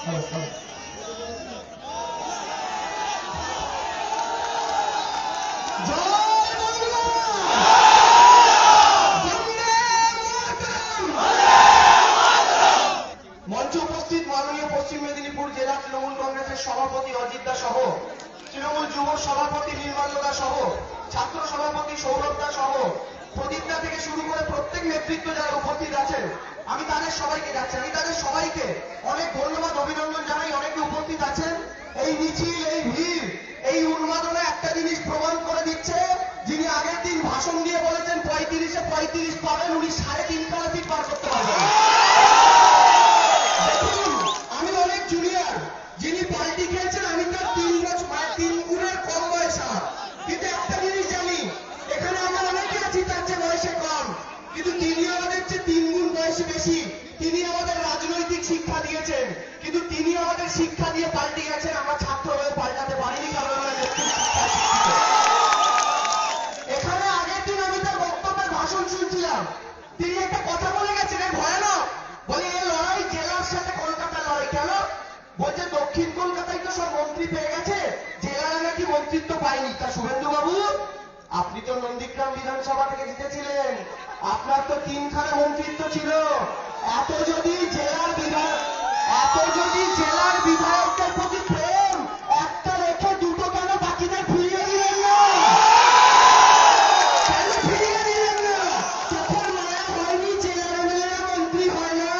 মঞ্চে উপস্থিত মাননীয় পশ্চিম মেদিনীপুর জেলা তৃণমূল কংগ্রেসের সভাপতি অজিত দা সহ, তৃণমূল যুব সভাপতি নির্মল দা সহ, ছাত্র সভাপতি সৌরভ দা সহ, প্রদীপ দা থেকে শুরু করে প্রত্যেক নেতৃত্ব যারা উপস্থিত আছেন, আমি তাদের সবাইকে অনেক ধন্যবাদ অভিনন্দন জানাই। অনেকে উপস্থিত আছেন। এই মিছিল, এই ভিড়, এই উন্মাদনা একটা জিনিস প্রমাণ করে দিচ্ছে, যিনি আগের দিন ভাষণ দিয়ে বলেছেন 35-এ 35 পাবেন, উনি 3.5 ফিট পার করতে পারবেন। আমি অনেক জুনিয়র, যিনি পাল্টি খেয়েছেন আমি তার 3 গুণের কম বয়স। কিন্তু একটা জিনিস জানি, এখানে আমরা অনেকে আছি তার চেয়ে বয়সে কম, কিন্তু তিনি আমাদের চেয়ে 3 গুণ বয়সে বেশি। তিনি আমাদের রাজনৈতিক শিক্ষা দিয়েছেন, কিন্তু তিনি আমাদের শিক্ষা দিয়ে পাল্টে গেছেন। আমরা ছাত্র হয়ে পাল্টাতে পারিনি, কারণ আমরা নেতৃত্ব শিক্ষা শিক্ষিত। এখানে আগের দিন আমি তার বক্তব্যের ভাষণ শুনছিলাম, তিনি একটা কথা বলে গেছেন ভয়ানক, বলে এই লড়াই জেলার সাথে কলকাতার লড়াই। কেন? বলছে দক্ষিণ কলকাতায় তো সব মন্ত্রী পেয়ে গেছে, জেলারা নাকি মন্ত্রিত্ব পায়নি। তা শুভেন্দু বাবু, আপনি তো নন্দীগ্রাম বিধানসভা থেকে জিতেছিলেন, আপনার তো 3খানা মন্ত্রিত্ব ছিল। এত যদি জেলার বিধায়কদের প্রতি প্রেম, একটা রেখে দুটো কেন বাকিদের ফিরিয়ে দিলেন না? কেন ফিরিয়ে দিলেন না? যখন মায়া হয়নি জেলার এমএলএরা মন্ত্রী হয় না,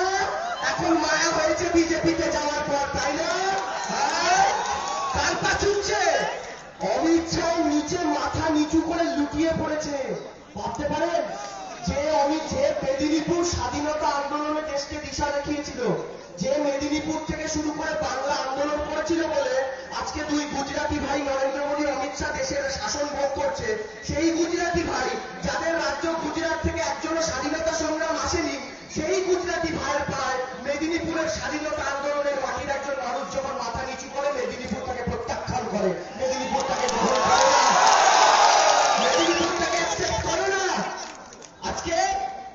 এখন মায়া হয়েছে বিজেপিতে যাওয়ার পর, তাই না? কার পা ছুটছে? অমিত শাহ নিচে মাথা নিচু করে লুটিয়ে পড়েছে। ভাবতে পারেন যে মেদিনীপুর স্বাধীনতা আন্দোলনে দেশকে দিশা দেখিয়েছিল, যে মেদিনীপুর থেকে শুরু করে বাংলা আন্দোলন করেছিল বলে আজকে 2 গুজরাটি ভাই নরেন্দ্র মোদী, অমিত শাহ দেশের শাসন ভোগ করছে, সেই গুজরাটি ভাই যাদের রাজ্য গুজরাট থেকে একজনও স্বাধীনতা সংগ্রাম আসেনি, সেই গুজরাটি ভাইয়ের পায় মেদিনীপুরের স্বাধীনতা আন্দোলনের মাটির একজন মানুষ যখন মাথা নিচু করে মেদিনীপুরটাকে প্রত্যাখ্যান করে, মেদিনীপুরটাকে গ্রহণ করে না, মেদিনীপুরটাকে অ্যাকসেপ্ট করে না। আজকে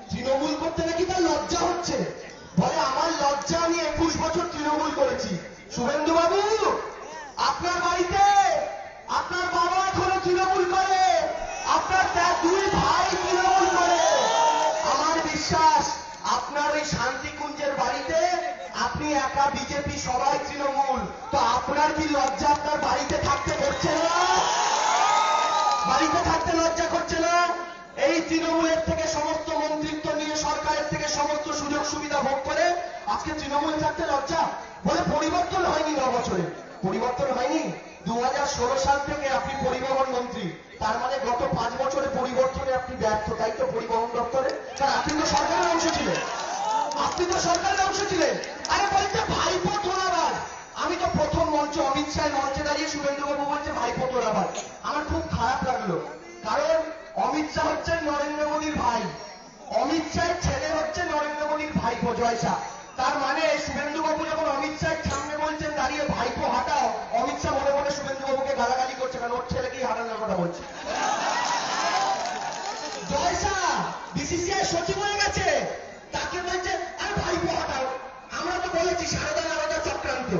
তৃণমূল করতে নাকি তার লজ্জা হচ্ছে, বলে আমার লজ্জা, আমি 21 বছর তৃণমূল করেছি। শুভেন্দু বাবু, আপনার বাড়িতে আপনার বাবা এখনো তৃণমূল করে, আপনার 2 ভাই তৃণমূল করে। আমার বিশ্বাস আপনার ওই শান্তিকুঞ্জের বাড়িতে আপনি একা বিজেপি, সবাই তৃণমূল। তো আপনার কি লজ্জা আপনার বাড়িতে থাকতে করছে না? বাড়িতে থাকতে লজ্জা করছে না? এই তৃণমূলের থেকে সমস্ত মন্ত্রিত্ব নিয়ে, সরকারের থেকে সমস্ত সুযোগ সুবিধা ভোগ করে আজকে তৃণমূলে থাকতে লজ্জা? বলে পরিবর্তন হয়নি 9 বছরে। পরিবর্তন হয়নি? 2016 সাল থেকে আপনি পরিবহন মন্ত্রী, তার মানে গত 5 বছরে পরিবর্তনে আপনি ব্যর্থ, তাই তো? পরিবহন দপ্তরে, কারণ আপনি তো সরকারের অংশ ছিলেন, আরে বলতে ভাইপো তোলাবাদ। আমি তো প্রথম মঞ্চে অমিত শাহ মঞ্চে দাঁড়িয়ে শুভেন্দু বাবু বলছে ভাইপো তোলাবাদ, আমার খুব খারাপ লাগলো। কারণ অমিত শাহ হচ্ছেন নরেন্দ্র মোদীর ভাই, অমিত শাহের ছেলে হচ্ছে নরেন্দ্র মোদীর ভাইপো জয় শাহ। তার মানে শুভেন্দু বাবু যখন অমিত শাহের সামনে বলছেন দাঁড়িয়ে ভাইপো হাঁটাও, অমিত শাহ মনে মনে শুভেন্দু বাবুকে গালাগালি করছে, কারণ ওর ছেলেকেই হাঁটানোর কথা বলছে। জয় শাহ বিসিসিআই সচিব হয়ে গেছে, তাকে বলছে আরে ভাইপো হাঁটাও। আমরা তো বলেছি সারদা নারদা চক্রান্ত।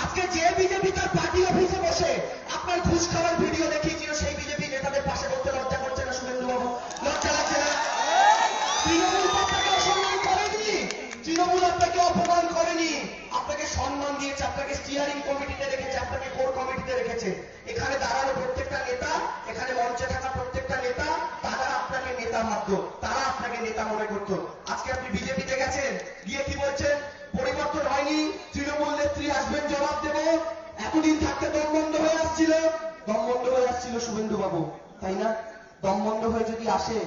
আজকে যে বিজেপি তার পার্টি অফিসে বসে আপনার ঘুষ খাওয়ার ভিডিও দেখিয়েছিল, সেই বিজেপি নেতাদের পাশে করতে লজ্জা করছে না শুভেন্দু বাবু? লজ্জা লাগছে না? তৃণমূল আপনাকে অসম্মান করেনি, তৃণমূল আপনাকে অপমান করেনি, আপনাকে সম্মান দিয়েছে, আপনাকে স্টিয়ারিং কমিটিতে রেখেছে, আপনাকে কোর কমিটিতে রেখেছে। এখানে দাঁড়ানো প্রত্যেকটা নেতা, এখানে মঞ্চে থাকা প্রত্যেকটা নেতা, তারা আপনাকে নেতা ভাবতো, তারা আপনাকে নেতা মনে করতো। আজকে আপনি বিজেপিতে গেছেন, গিয়ে কি বলছেন? পরিবর্তন হয়নি, তৃণমূল নেত্রী আসবেন, জবাব দেব। এতদিন থাকতে দম বন্ধ হয়ে আসছিল শুভেন্দু বাবু, তাই না? দম বন্ধ হয়ে যদি আসে,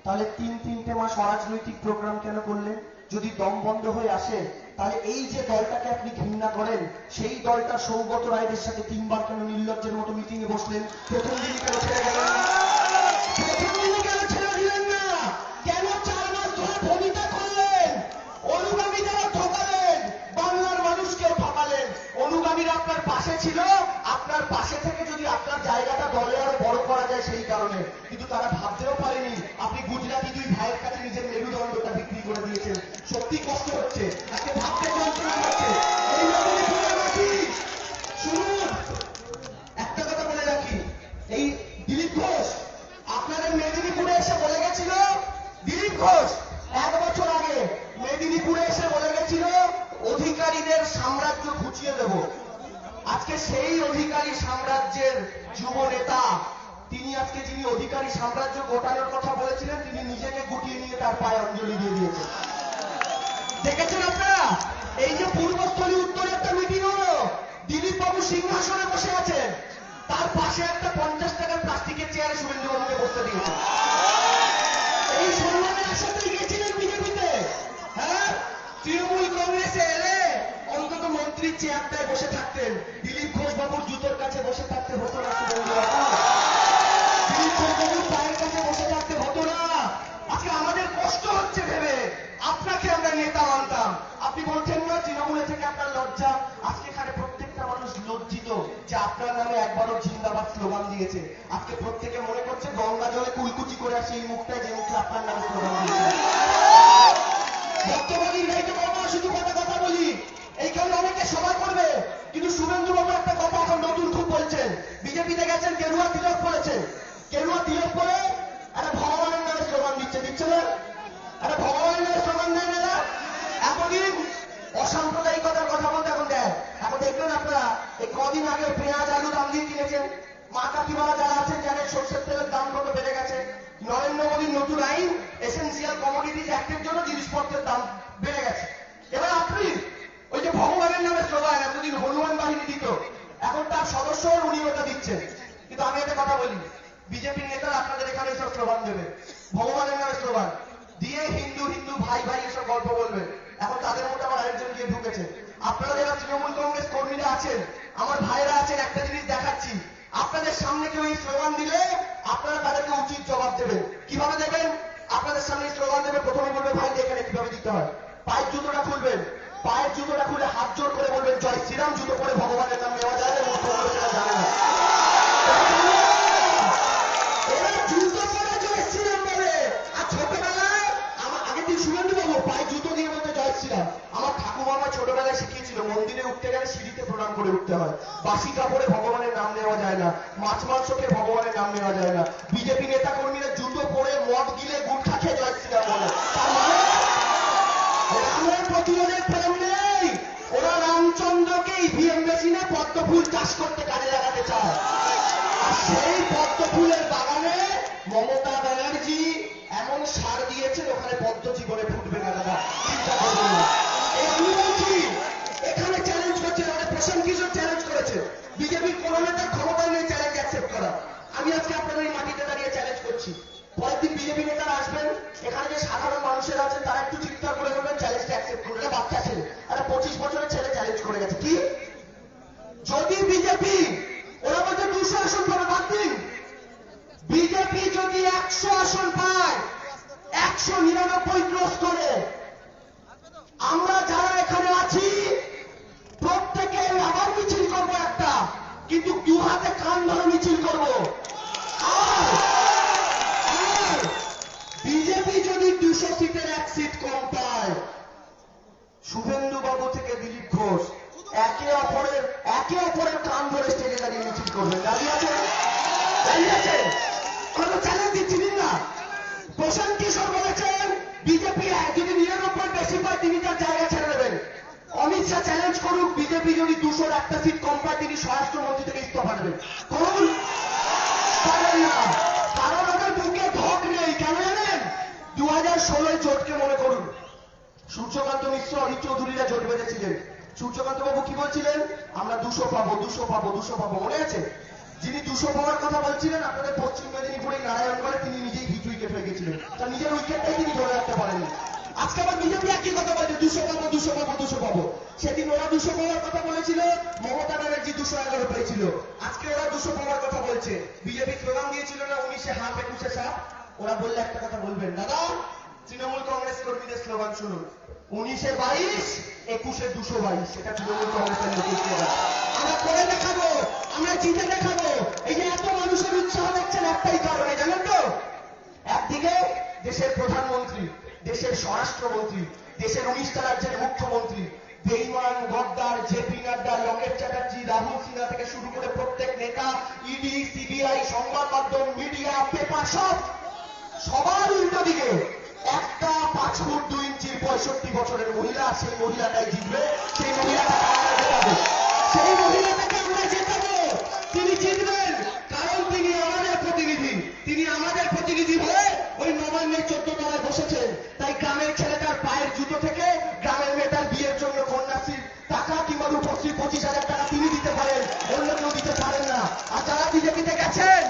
তাহলে 3 মাস অরাজনৈতিক প্রোগ্রাম কেন করলেন? যদি দম বন্ধ হয়ে আসে, তাহলে এই যে দলটাকে আপনি ঘৃণা করেন, সেই দলটা সৌগত রায়ের সাথে 3 বার কেন নির্লজ্জের মতো মিটিং এ বসলেন? প্রথম দিনই কেন ছেড়ে গেলেন না? প্রথম দিনই কেন ছেড়ে দিলেন না? কেন 4 মাস ধরে ভূমিকা করলেন? অনুগামীদেরও ঠকালেন, বাংলার মানুষকেও ঠকালেন। অনুগামীরা আপনার পাশে ছিল, আপনার পাশে থেকে যদি আপনার জায়গাটা দলে আরো বড় করা যায় সেই কারণে, কিন্তু তারা ভাবতেও পারেনি আপনি গুজরাটি 2 ভাইয়ের কাছে নিজের মেরুদণ্ডটা বিক্রি করে দিয়েছেন। সত্যি কষ্ট হচ্ছে, আজকে ভাবতে যন্ত্রণা হচ্ছে। এই মেদিনীপুরে এসে বলে গেছিল অধিকারীদের সাম্রাজ্য ঘুচিয়ে দেব। আজকে সেই অধিকারী সাম্রাজ্যের যুব নেতা, তিনি আজকে যিনি অধিকারী সাম্রাজ্য গোটানোর কথা বলেছিলেন, তিনি নিজেকে গুটিয়ে নিয়ে তার পায়ে অঞ্জলি দিয়ে দিয়েছেন। দেখেছেন আপনারা? এই যে পূর্বস্থলী উত্তরে একটা মিটিং হলো, দিলীপ বাবু সিংহাসনে বসে আছেন, তার পাশে একটা 50 টাকার প্লাস্টিকের চেয়ারে শুভেন্দু বাবুকে বসতে দিয়েছে। এই সম্মানের আশাতেই গেছিলেন বিজেপিতে। হ্যাঁ, তৃণমূল কংগ্রেসে এলে অন্তত মন্ত্রীর চেয়ারটায় বসে থাকতেন, দিলীপ ঘোষ বাবুর জুতোর কাছে বসে থাকতে হতো না। শুভেন্দু বাবু দিলীপ ঘোষ বাবুর পায়ের কাছে বসে থাকতে হতো না। আজকে আমাদের কষ্ট হচ্ছে ভেবে, আপনাকে আমরা নেতা মানতাম, আপনি বলছেন না তৃণমূলে থেকে আপনার লজ্জা। আজকে এখানে প্রত্যেকটা মানুষ লজ্জিত যে আপনার নামে একবারও জিন্দাবাদ স্লোগান দিয়েছে। আজকে প্রত্যেকে মনে করছে গঙ্গা জলে কুলকুচি করে আসে এই মুখটায়, যে মুখে আপনার নামে স্লোগান দিয়েছে। বর্তমানের নাই তো বাবা, শুধু কথা কথা বলি, এই কারণে অনেকে সবাই করবে, কিন্তু শুভেন্দু বাবু একটা কথা এখন নতুন খুব বলছেন। বিজেপিতে গেছেন, গেরুয়া তিলক পড়েছেন, গেরুয়া তিলক পরে একটা ভগবানের নামে স্লোগান দিচ্ছে না? একটা ভগবানের নামে স্লোগান দেয় না? এতদিন অসাম্প্রদায়িকতার কথা বলতে এখন দেয়। এখন দেখলেন আপনারা, এই কদিন আগে পেঁয়াজ আলু দাম দিয়ে কিনেছেন, মা কাকিমারা যারা আছেন জানেন সর্ষের তেলের দাম কত বেড়ে গেছে। নরেন্দ্র মোদীর নতুন আইন, এসেন্সিয়াল কমোডিটিজ অ্যাক্টের জন্য জিনিসপত্রের দাম বেড়ে গেছে। এবার আপনি ওই যে ভগবানের নামে স্লোগান এতদিন হনুমান বাহিনী দিত, এখন তার সদস্য উনি ওটা দিচ্ছেন। কিন্তু আমি একটা কথা বলি, বিজেপির নেতারা আপনাদের এখানে এসব স্লোগান দেবে, ভগবানের নামে স্লোগান দিয়ে হিন্দু হিন্দু ভাই ভাই এসব গল্প বলবে। এখন তাদের মধ্যে আবার আরেকজন গিয়ে ঢুকেছে। আপনারা যারা তৃণমূল কংগ্রেস কর্মীরা আছেন, আমার ভাইরা আছেন, একটা জিনিস দেখাচ্ছি, আপনাদের সামনে কেউ এই স্লোগান দিলে আপনারা তাদেরকে উচিত জবাব দেবেন। কিভাবে দেবেন? আপনাদের সামনে স্লোগান দেবে, প্রথমে বলবে ভাই এখানে কিভাবে দিতে হয়। পায়ের জুতোটা খুলবেন, পায়ের জুতোটা খুলে হাত জোর করে বলবেন জয় শ্রীরাম। জুতো পরে ভগবানের নাম নেওয়া যায় না, সেটা জানে না। এরা জুতো পরে জয় শ্রীরাম বলে। আর ছোটবেলায় আমার আগের দিন শুভেন্দু বাবু পায়ে জুতো দিয়ে বলতে জয় শ্রীরাম। আমার ঠাকুমা আমার ছোটবেলায় শিখিয়েছিল, মন্দিরে উঠতে গেলে সিঁড়িতে প্রণাম করে উঠতে হয়, বাসি কাপড়ে ভগবানের নাম নেওয়া যায় না, মাছ মাংসকে ভগবানের নাম নেওয়া যায় না। বিজেপি নেতা কর্মীরা জুতো পরে মদ গিলে গুটখা খেয়ে জয় শ্রীরাম বলে। তার মানে রামের প্রতিরোধের প্রেম নেই, ওরা রামচন্দ্রকে ইভিএম মেশিনে পদ্ম ফুল চাষ করতে কাজে লাগাতে চায়। আর সেই পদ্ম ফুলের বাগানে মমতা ব্যানার্জি এমন সার দিয়েছেন, ওখানে পদ্ম জীবনে ফুটবে না। দাদা চিন্তা করবেন না। এই আমি বলছি, এখানে চ্যালেঞ্জ করছে, আমাদের প্রশান্ত কিশোর চ্যালেঞ্জ করেছে, বিজেপির কোন নেতার ক্ষমতা নেই চ্যালেঞ্জ অ্যাকসেপ্ট করা। আমি আজকে আপনাদের এই মাটিতে দাঁড়িয়ে চ্যালেঞ্জ করছি, পরের দিন বিজেপি নেতারা আসবেন, এখানে যে সাধারণ মানুষেরা আছেন তারা একটু চিৎকার করে বলবেন চ্যালেঞ্জটা অ্যাকসেপ্ট করুন। এটা বাচ্চা ছেলে, একটা 25 বছরের ছেলে চ্যালেঞ্জ করে গেছে। কি যদি বিজেপি, ওরা বলছে 200 আসন পাবে, বাদ দিন, বিজেপি যদি 100 আসন পায়, 199 ক্রস করে, আমরা যারা এখানে আছি প্রত্যেকে আবার মিছিল করবো একটা, কিন্তু দু হাতে কান ধরে মিছিল করবো। আর বিজেপি যদি 200 সিটের 1 সিট কম পায়, শুভেন্দু বাবু থেকে দিলীপ ঘোষ একে অপরের কান ধরে স্টেজে দাঁড়িয়ে মিছিল করবেন। দাঁড়িয়ে আছে, আমরা চ্যালেঞ্জ দিচ্ছি না। প্রশান্ত কিশোর বলেছেন বিজেপি যদি 99 বেশি পায় তিনি তার জায়গা ছেড়ে দেবেন। অমিত শাহ চ্যালেঞ্জ করুক, বিজেপি যদি 200 একটা সিট কম পায় তিনি স্বরাষ্ট্রমন্ত্রী থেকে ইস্তফা দেবেন। করুন, পারেন না, কারণ ওদের বুকে ধক নেই। কেন জানেন? 2016 জোটকে মনে করুন, সূর্যকান্ত মিশ্র, অরিত চৌধুরীরা জোট বেঁধেছিলেন। সূর্যকান্ত বাবু কি বলছিলেন? আমরা 200 পাবো, 200 পাবো, 200 পাবো, মনে আছে? যিনি 200 পাওয়ার কথা বলছিলেন আপনাদের পশ্চিম মেদিনীপুরে নারায়ণগড়ে, তিনি নিজেই হিট উইকেট হয়ে গেছিলেন, তার নিজের উইকেটটাই তিনি ধরে রাখতে পারেননি। আজকে আবার বিজেপি একই কথা বলছে 200 পাবো, 200 পাবো, 200 পাবো। সেদিন ওরা 200 পাওয়ার কথা বলেছিল, মমতা ব্যানার্জি 211 পেয়েছিল। আজকে ওরা 200 পাওয়ার কথা বলছে। বিজেপি স্লোগান দিয়েছিল না 19-এ হাফ 21-এ সাপ। ওরা বললে একটা কথা বলবেন, দাদা তৃণমূল কংগ্রেস কর্মীদের স্লোগান শুনুন, 19-এ 22, 21-এ 222। এটা তৃণমূল কংগ্রেসের নতুন স্লোগান। আমরা করে দেখাবো, আমরা জিতে দেখাবো। এই যে এত মানুষের উৎসাহ দেখছেন একটাই কারণে, জানেন তো? একদিকে দেশের প্রধানমন্ত্রী, দেশের স্বরাষ্ট্রমন্ত্রী, দেশের 19টা রাজ্যের মুখ্যমন্ত্রী, বেইমান গদ্দার জেপি নাড্ডা, লকেট চ্যাটার্জি, রাহুল সিনহা থেকে শুরু করে প্রত্যেক নেতা, ইডি, সিবিআই, সংবাদ মাধ্যম, মিডিয়া, পেপার, সবার উল্টো দিকে একটা 5 ফুট 2 ইঞ্চির 65 বছরের মহিলা, সেই মহিলাটাই জিতবে, সেই মহিলাটাকে আমরা জেতাবো, সেই মহিলাটাকে আমরা জেতাবো। তিনি জিতবেন কারণ তিনি আমাদের প্রতিনিধি, তিনি আমাদের প্রতিনিধি হয়ে ওই নবান্নের 14 তলায় বসেছেন। তাই গ্রামের ছেলেটার পায়ের জুতো থেকে গ্রামের মেয়েটার বিয়ের জন্য কন্যাশ্রীর টাকা কিংবা রূপশ্রী 25,000 টাকা তিনি দিতে পারেন, অন্য কেউ দিতে পারেন না। আর যারা বিজেপিতে গেছেন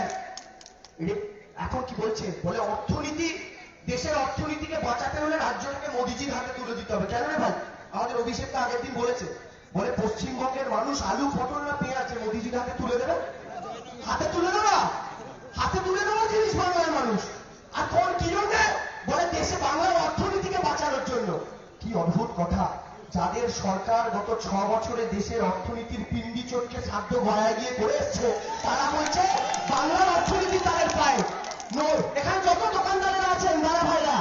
এখন কি বলছে, বলে অর্থনীতি, দেশের অর্থনীতিকে বাঁচাতে হলে রাজ্যটাকে মোদিজির হাতে তুলে দিতে হবে। কেন রে ভাই? আমাদের অভিষেকটা আগের দিন বলেছে, বলে পশ্চিমবঙ্গের মানুষ আলু পটল না পেঁয়াজ মোদিজির হাতে তুলে দেবে, হাতে তুলে দেওয়া, হাতে তুলে দেওয়া জিনিস বাংলার মানুষ। আর কোন কি জন্য? বলে দেশে বাংলার অর্থনীতিকে বাঁচানোর জন্য। কি অদ্ভুত কথা! যাদের সরকার গত 6 বছরে দেশের অর্থনীতির পিন্ডি চটকে সাধ্য গড়ায় গিয়ে করে এসছে, তারা বলছে বাংলার অর্থনীতি তাদের পায়। এখানে যত দোকানদারেরা আছেন দাদা ভাইরা,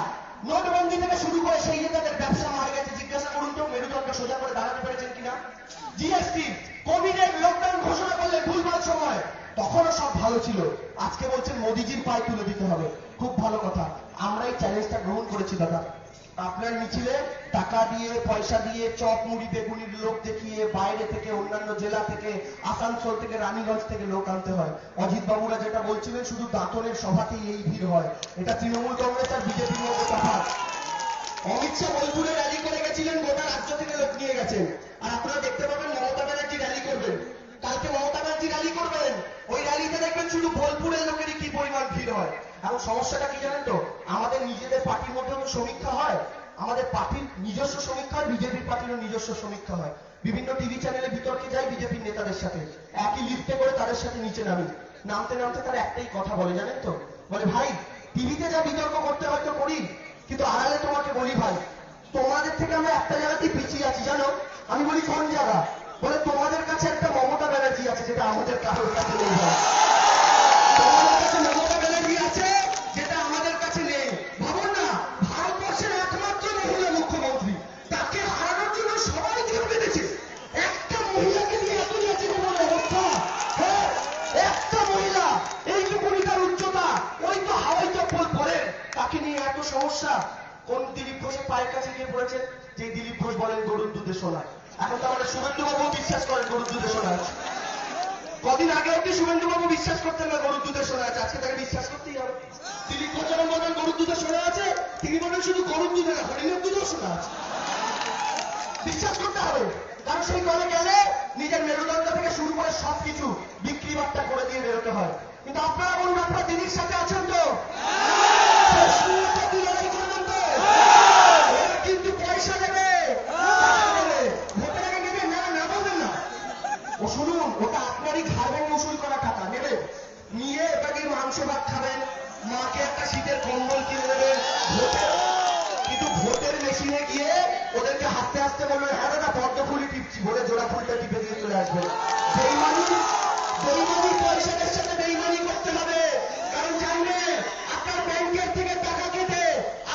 নোটবন্দি থেকে শুরু করে সেই যে তাদের ব্যবসা মারা গেছে, জিজ্ঞাসা করুন তো মেরুদণ্ড সোজা করে দাঁড়াতে পেরেছেন কিনা। জিএসটি, কোভিডের লকডাউন ঘোষণা করলে ভুলভাল সময়, তখনও সব ভালো ছিল। আজকে বলছেন মোদিজির পায়ে তুলে দিতে হবে। খুব ভালো কথা, আমরা এই চ্যালেঞ্জটা গ্রহণ করেছি দাদা। আপনার মিছিলে টাকা দিয়ে, পয়সা দিয়ে, চপ মুড়ি বেগুনির লোক দেখিয়ে বাইরে থেকে, অন্যান্য জেলা থেকে, আসানসোল থেকে, রানীগঞ্জ থেকে লোক আনতে হয়। অজিত বাবুরা যেটা বলছিলেন, শুধু দাঁতনের সভাতেই এই ভিড় হয়, এটা তৃণমূল কংগ্রেস আর বিজেপির মধ্যে তফাৎ। অমিত শাহ বোলপুরে র্যালি করে গেছিলেন, গোটা রাজ্য থেকে লোক নিয়ে গেছেন। আর আপনারা দেখতে পাবেন মমতা ব্যানার্জি র্যালি করবেন, কালকে মমতা ব্যানার্জি র্যালি করবেন, ওই র্যালিতে দেখবেন শুধু বোলপুরের লোকেরই কি পরিমাণ ভিড় হয়। এখন সমস্যাটা কি জানেন তো, আমাদের নিজেদের পার্টির মধ্যেও সমীক্ষা হয়, আমাদের পার্টির নিজস্ব সমীক্ষা হয়, বিজেপির পার্টিরও নিজস্ব সমীক্ষা হয়। বিভিন্ন টিভি চ্যানেলে বিতর্কে যাই বিজেপির নেতাদের সাথে, একই লিফটে করে তাদের সাথে নিচে নামি, নামতে নামতে তারা একটাই কথা বলে জানেন তো, বলে ভাই টিভিতে যা বিতর্ক করতে হয়তো করি, কিন্তু আড়ালে তোমাকে বলি ভাই, তোমাদের থেকে আমরা একটা জায়গাতেই পিছিয়ে আছি জানো। আমি বলি কোন জায়গা? বলে তোমাদের কাছে একটা মমতা ব্যানার্জি আছে যেটা আমাদের কারোর কাছে নেই। তোমাদের কাছে মমতা ব্যানার্জি আছে যেটা আমাদের কাছে নেই। ভাবুন না, ভারতবর্ষের একমাত্র মহিলা মুখ্যমন্ত্রী, তাকে হারানোর জন্য সবাই জোর বেঁধেছে। একটা মহিলাকে নিয়ে এত নিয়েছে কোন অবস্থা? হ্যাঁ, একটা মহিলা, এইটুকুনি তার উচ্চতা, ওই তো হাওয়াই চপ্পল পরেন, তাকে নিয়ে এত সমস্যা। কোন দিলীপ ঘোষের পায়ের কাছে গিয়ে পড়েছে, যে দিলীপ ঘোষ বলেন গরুর দুধে সোনা। এখন তো আমাদের শুভেন্দুবাবু বিশ্বাস করেন গরুর দুধে সোনা আছে। কদিন আগে অব্দি শুভেন্দুবাবু বিশ্বাস করতেন না গরুর দুধে সোনা আছে, আজকে তাকে বিশ্বাস করতেই হবে। দিলীপ ঘোষ যখন বলেন গরুর দুধে সোনা আছে, তিনি বলেন শুধু গরুর দুধে না, হরিণের দুধেও সোনা আছে। বিশ্বাস করতে হবে, কারণ সেই দলে গেলে নিজের মেরুদণ্ড থেকে শুরু করে সবকিছু বিক্রি বার্তা করে দিয়ে বেরোতে হয়। কিন্তু আপনারা বলুন, আপনারা দিদির সাথে আছেন তো? লড়াই করবেন তো? ওরা কিন্তু পয়সা দেবে, ভোটের আগে নেবে না, না বলবেন না। ও শুনুন, ওটা আপনারই ঘাড়ে উসুল করা টাকা নেবেন, নিয়ে ওটাকে মাংস ভাত খাবেন, মাকে একটা শীতের কম্বল কিনে দেবেন, কিন্তু ভোটের মেশিনে গিয়ে ওদেরকে হাসতে হাসতে বলবেন হ্যাঁ দাদা পদ্ম ফুলই টিপছি, ভোটে জোড়া ফুলটা টিপে দিয়ে চলে আসবেন। বেইমানি, বেইমানি পয়সাদের সাথে বেইমানি করতে হবে, কারণ জানবেন আপনার ব্যাংকের থেকে টাকা কেটে,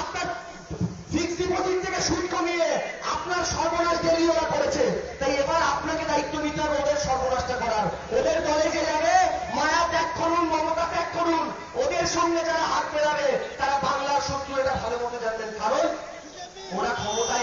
আপনার ফিক্সড ডিপোজিট থেকে সুদ কমিয়ে আপনার সর্বনাশ দেরিওয়ালা করেছে। তাই এবার আপনাকে দায়িত্ব নিতে হবে ওদের সর্বনাশটা করার। ওদের দলে যে যাবে, মায়া ত্যাগ করুন, মমতা ত্যাগ করুন, ওদের সঙ্গে যারা হাত মেলাবে তারা বাংলার শত্রু, এটা ভালো মতো জানবেন। কারণ ওরা ক্ষমতা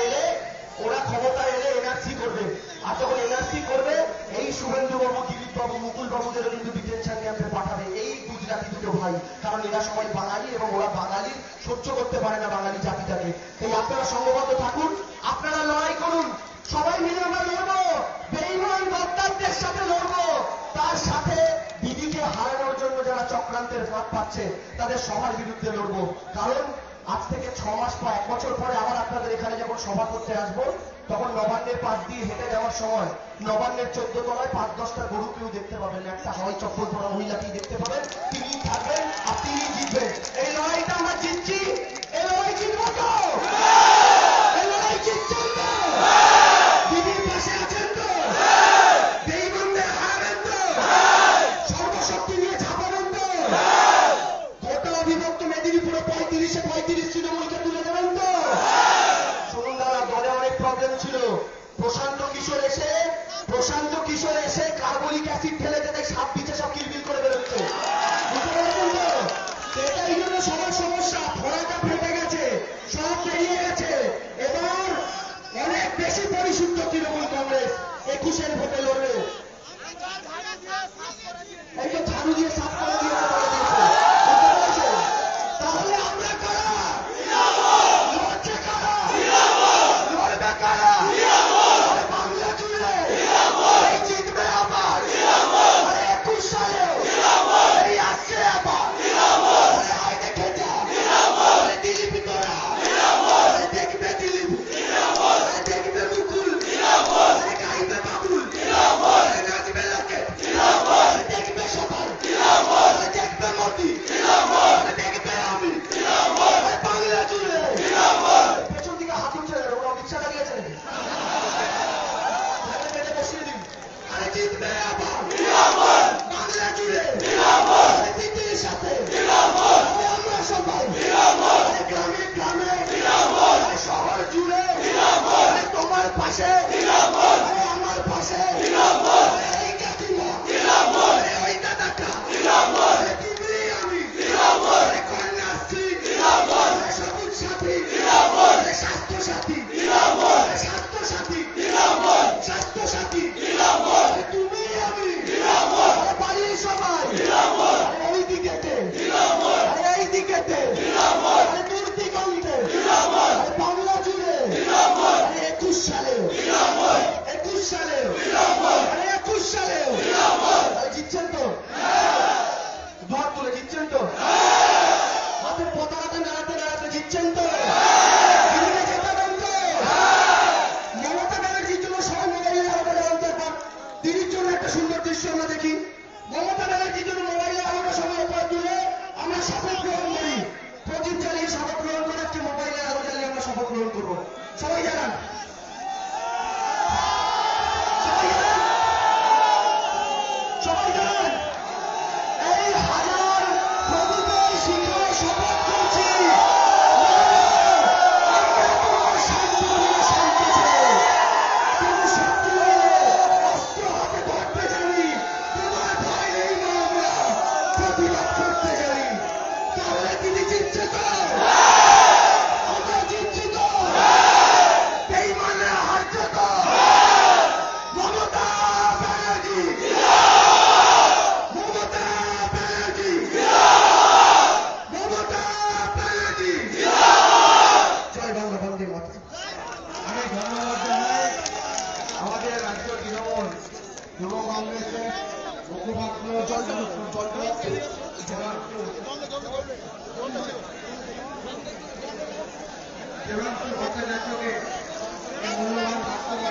এলে এনআরসি করবে, আর যখন এনআরসি করবে এই শুভেন্দুবাবু, দিলীপ বাবু, মুকুল বাবুদেরও কিন্তু ডিটেনশন ক্যাম্পে পাঠাবে, এই গুজরাটি দুটো ভাই। কারণ এরা সবাই বাঙালি এবং ওরা বাঙালি সহ্য করতে পারে না বাঙালি জাতিটাকে। তাই আপনারা সংঘবদ্ধ থাকুন, আপনারা লড়াই করুন, সবাই মিলে আমরা লড়বো, বেঈমান গদ্দারদের সাথে লড়বো। তার সাথে দিদিকে হারানোর জন্য যারা চক্রান্তের ফাঁদ পাচ্ছে তাদের সবার বিরুদ্ধে লড়বো। কারণ আজ থেকে 6 মাস পর, 1 বছর পরে আবার আপনাদের এখানে যখন সভা করতে আসবো, তখন নবান্নের পাশ দিয়ে হেঁটে যাওয়ার সময় নবান্নের 14 তলায় 5-10টা গরু কেউ দেখতে পাবেন, একটা হাওয়াই চপ্পল পরা মহিলাকেই দেখতে পাবেন, তিনি থাকবেন আর তিনি জিতবেন। এই লড়াইটা আমরা জিতছি, এই লড়াই জিতবো তো? এই লড়াই জিতছেন তো? দিদির পাশে আছেন তো? বেঈমানদের হারাবেন তো? সর্বশক্তি নিয়ে ঝাঁপাবেন তো? গোটা অবিভক্ত মেদিনীপুরে 35-এ 35 তৃণমূলকে তুলে দেবেন তো? শুনুন দাদা, দলে অনেক প্রবলেম ছিল। প্রশান্ত কিশোর এসে কার্বলিক অ্যাসিড ঢেলে যেতে সাপ দিচ্ছে, সব কিলবিল করে বেরোচ্ছে, বুঝতে পেরেছেন তো? সেটা এই জন্য সবার সমস্যা, ফোড়াটা ফেটে গেছে, সব বেরিয়ে গেছে। এবার অনেক বেশি পরিশুদ্ধ তৃণমূল কংগ্রেস 21-এর ভোটে লড়বে। এই তো ঝাড়ু দিয়ে সাফ করে দিয়েছে, বলে দিয়েছে। বুঝতে পেরেছে? তাহলে আমরা কারা? লড়ছে কারা? লড়বে কারা? আরে বাংলা জুড়ে এই জিতবে আবার। আরে 21 সালেও এই আসছে আবার। আরে আয় দেখে যা। আরে দিলীপ তোরা। আরে দেখবে দিলীপ। আরে দেখবে মুকুল। আরে গাইবে বাবুল। আরে নাচবে লোকে। আরে দেখবে সবাই। আরে দেখবে মোদি। আরে দেখবে আমি। আরে বাংলা জুড়ে পেছন দিকে হাত উঠছে, ওরা রিক্সা দাঁড়িয়েছে নাকি? তাহলে মেরে বসিয়ে দিন। আরে জিতবে আবার বাংলা জুড়ে। আরে দিদির সাথে আরে আমরা সবাই। আরে গ্রামে গ্রামে আরে শহর জুড়ে আরে তোমার পাশে আরে আমার পাশে আরে এই কাকিমা আরে ওই দাদাটা আরে তুমি আমি আরে কন্যাশ্রী আরে সবুজ সাথী আরে স্বাস্থ্য সাথী আরে স্বাস্থ্য সাথী স্বাস্থ্য সাথী আরে তুমি আমি আরে বাড়ির সবাই আরে ওই দিকেতে আরে এই দিকেতে আরে দূর দিগন্তে আরে বাংলা জুড়ে আরে 21 সালেও 21 সালেও আরে 21 সালেও আরে জিতছেন তো? ভোট তুলে জিতছেন তো? হাতের পতাকাটা নাড়াতে নাড়াতে জিতছেন তো? দিদিকে জেতাবেন তো? মমতা ব্যানার্জির জন্য সবাই মোবাইলে আলোটা জ্বালান তো একবার। দিদির জন্য একটা সুন্দর দৃশ্য আমরা দেখি। মমতা ব্যানার্জির জন্য মোবাইলে আলোটা সবাই উপরে তুলে আমরা শপথ গ্রহণ করি। প্রদীপ জ্বালিয়ে শপথ গ্রহণ করে আজকে মোবাইলে আলো জ্বালিয়ে আমরা শপথ গ্রহণ করবো। সবাই জানান, সবাই জানান, সবাই জানান। এই হাজার প্রদীপের শিখায় শপথ করছি। আমরা তোমার শান্তি দিয়ে শান্তি ছেড়ে তুমি সত্যি হলে অস্ত্র হাতে ধরতে জানি। তোমার ভয় নেই না, আমরা প্রতিবাদ করতে জানি। তাহলে তিনি জিতছে তো? আমরা জিতছি তো? বেঈমানরা হারছে তো? মমতা ব্যানার্জি, মমতা ব্যানার্জি, মমতা ব্যানার্জি। জয় বাংলা, বন্দে মাতরম। আমি ধন্যবাদ জানাই আমাদের রাজ্য তৃণমূল যুব কংগ্রেসের মুখপাত্র দেবাংশু ভট্টাচার্যকে মূল্যবান বক্তব্য